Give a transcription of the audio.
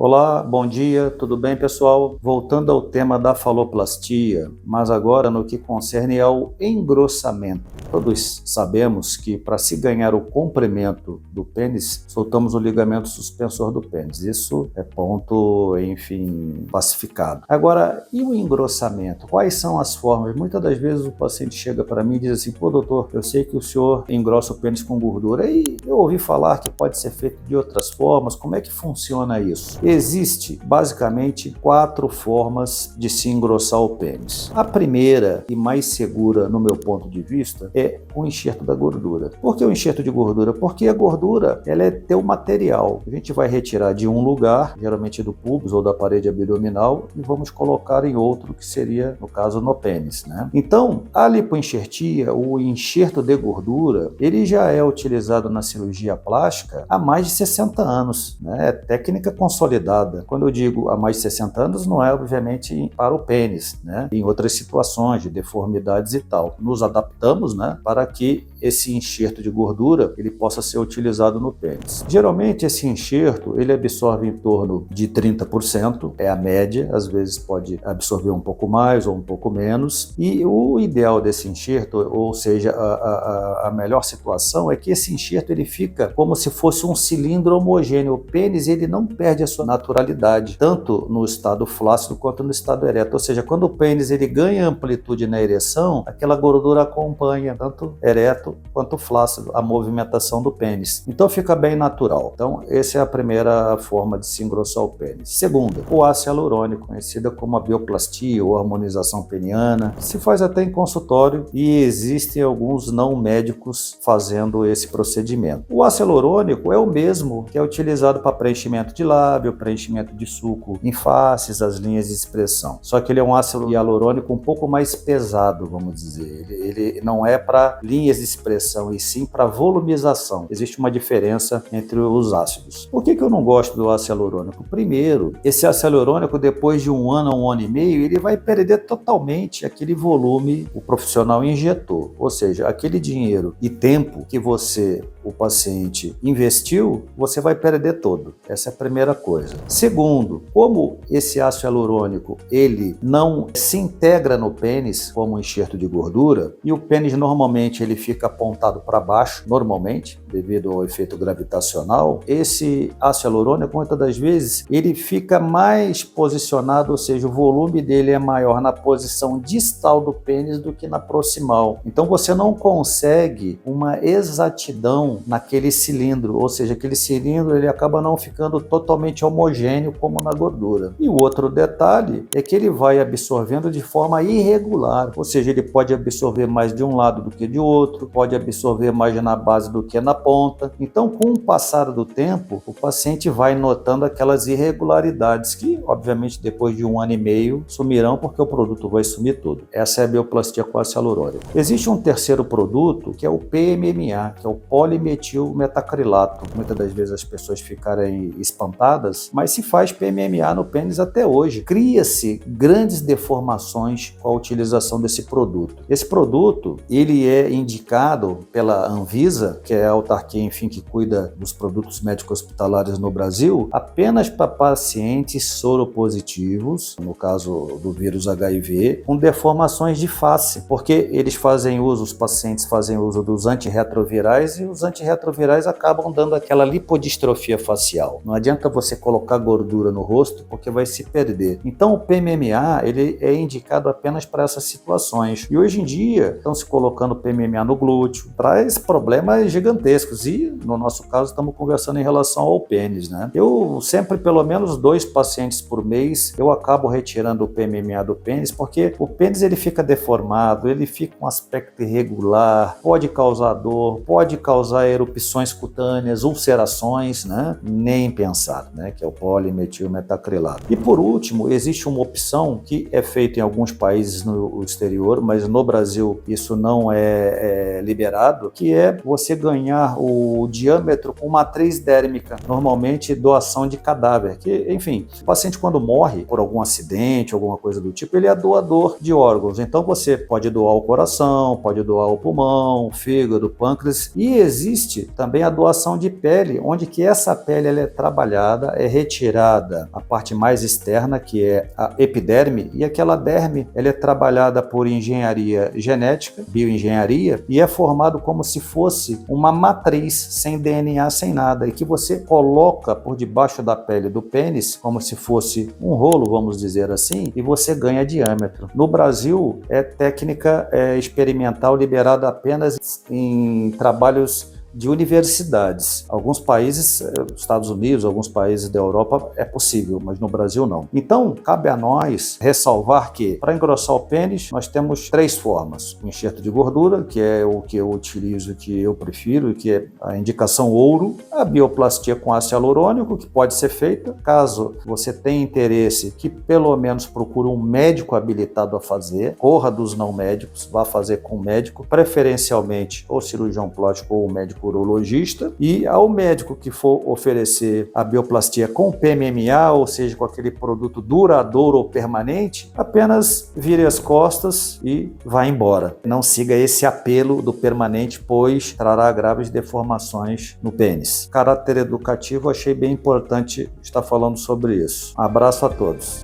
Olá, bom dia, tudo bem, pessoal? Voltando ao tema da faloplastia, mas agora no que concerne ao engrossamento. Todos sabemos que para se ganhar o comprimento do pênis, soltamos o ligamento suspensor do pênis. Isso é ponto, enfim, pacificado. Agora, e o engrossamento? Quais são as formas? Muitas das vezes o paciente chega para mim e diz assim: pô, doutor, eu sei que o senhor engrossa o pênis com gordura e eu ouvi falar que pode ser feito de outras formas. Como é que funciona isso? Existe basicamente 4 formas de se engrossar o pênis. A primeira e mais segura, no meu ponto de vista, é o enxerto da gordura. Por que o enxerto de gordura? Porque a gordura, ela é teu material. A gente vai retirar de um lugar, geralmente do pubis ou da parede abdominal, e vamos colocar em outro, que seria, no caso, no pênis, né? Então, a lipoenxertia, o enxerto de gordura, ele já é utilizado na cirurgia plástica há mais de 60 anos, né? É técnica consolidada. Quando eu digo há mais de 60 anos, não é obviamente para o pênis, né? Em outras situações de deformidades e tal. Nos adaptamos, né, para que esse enxerto de gordura ele possa ser utilizado no pênis. Geralmente esse enxerto ele absorve em torno de 30%, é a média, às vezes pode absorver um pouco mais ou um pouco menos. E o ideal desse enxerto, ou seja, a melhor situação é que esse enxerto ele fica como se fosse um cilindro homogêneo. O pênis ele não perde a sua naturalidade, tanto no estado flácido quanto no estado ereto. Ou seja, quando o pênis ele ganha amplitude na ereção, aquela gordura acompanha tanto ereto quanto flácido a movimentação do pênis. Então fica bem natural. Então essa é a primeira forma de se engrossar o pênis. Segunda, o ácido hialurônico, conhecida como a bioplastia ou harmonização peniana, se faz até em consultório e existem alguns não médicos fazendo esse procedimento. O ácido hialurônico é o mesmo que é utilizado para preenchimento de lábio, preenchimento de sulco em faces, as linhas de expressão. Só que ele é um ácido hialurônico um pouco mais pesado, vamos dizer. Ele não é para linhas de expressão e sim para volumização. Existe uma diferença entre os ácidos. Por que eu não gosto do ácido hialurônico? Primeiro, esse ácido hialurônico, depois de um ano e meio, ele vai perder totalmente aquele volume que o profissional injetou. Ou seja, aquele dinheiro e tempo que você, o paciente, investiu, você vai perder todo. Essa é a primeira coisa. Segundo, como esse ácido hialurônico ele não se integra no pênis como um enxerto de gordura, e o pênis normalmente ele fica apontado para baixo, normalmente, devido ao efeito gravitacional, esse ácido hialurônico, muitas das vezes, ele fica mais posicionado, ou seja, o volume dele é maior na posição distal do pênis do que na proximal. Então você não consegue uma exatidão naquele cilindro, ou seja, aquele cilindro ele acaba não ficando totalmente homogêneo como na gordura. E o outro detalhe é que ele vai absorvendo de forma irregular, ou seja, ele pode absorver mais de um lado do que de outro, pode absorver mais na base do que na ponta. Então, com o passar do tempo, o paciente vai notando aquelas irregularidades que, obviamente, depois de 1 ano e meio, sumirão porque o produto vai sumir tudo. Essa é a bioplastia com ácido hialurônico. Existe um terceiro produto que é o PMMA, que é o polimetilmetacrilato. Muitas das vezes as pessoas ficarem espantadas, mas se faz PMMA no pênis até hoje. Cria-se grandes deformações com a utilização desse produto. Esse produto, ele é indicado pela Anvisa, que é a autarquia, enfim, que cuida dos produtos médicos hospitalares no Brasil, apenas para pacientes soropositivos, no caso do vírus HIV, com deformações de face, porque eles fazem uso, os pacientes fazem uso dos antirretrovirais e os antirretrovirais acabam dando aquela lipodistrofia facial. Não adianta você colocar gordura no rosto porque vai se perder. Então o PMMA ele é indicado apenas para essas situações. E hoje em dia estão se colocando PMMA no glúteo, traz problemas gigantescos e no nosso caso estamos conversando em relação ao pênis, né? Eu sempre, pelo menos 2 pacientes por mês, eu acabo retirando o PMMA do pênis porque o pênis ele fica deformado, ele fica com um aspecto irregular, pode causar dor, pode causar erupções cutâneas, ulcerações, né? Nem pensar, né? Que é o polimetilmetacrilato. E por último, existe uma opção que é feita em alguns países no exterior, mas no Brasil isso não é liberado, que é você ganhar o diâmetro com matriz dérmica, normalmente doação de cadáver, que, enfim, o paciente quando morre por algum acidente, alguma coisa do tipo, ele é doador de órgãos, então você pode doar o coração, pode doar o pulmão, o fígado, o pâncreas, e existe existe também a doação de pele, onde que essa pele ela é trabalhada, é retirada a parte mais externa, que é a epiderme, e aquela derme ela é trabalhada por engenharia genética, bioengenharia, e é formado como se fosse uma matriz sem DNA, sem nada, e que você coloca por debaixo da pele do pênis, como se fosse um rolo, vamos dizer assim, e você ganha diâmetro. No Brasil, é técnica experimental liberada apenas em trabalhos de universidades. Alguns países, Estados Unidos, alguns países da Europa é possível, mas no Brasil não. Então, cabe a nós ressalvar que, para engrossar o pênis, nós temos 3 formas. O enxerto de gordura, que é o que eu utilizo, que eu prefiro, que é a indicação ouro. A bioplastia com ácido hialurônico, que pode ser feita. Caso você tenha interesse, que pelo menos procure um médico habilitado a fazer. Corra dos não médicos, vá fazer com um médico, preferencialmente ou cirurgião plástico ou médico urologista, e ao médico que for oferecer a bioplastia com PMMA, ou seja, com aquele produto duradouro ou permanente, apenas vire as costas e vá embora. Não siga esse apelo do permanente, pois trará graves deformações no pênis. Caráter educativo, achei bem importante estar falando sobre isso. Um abraço a todos.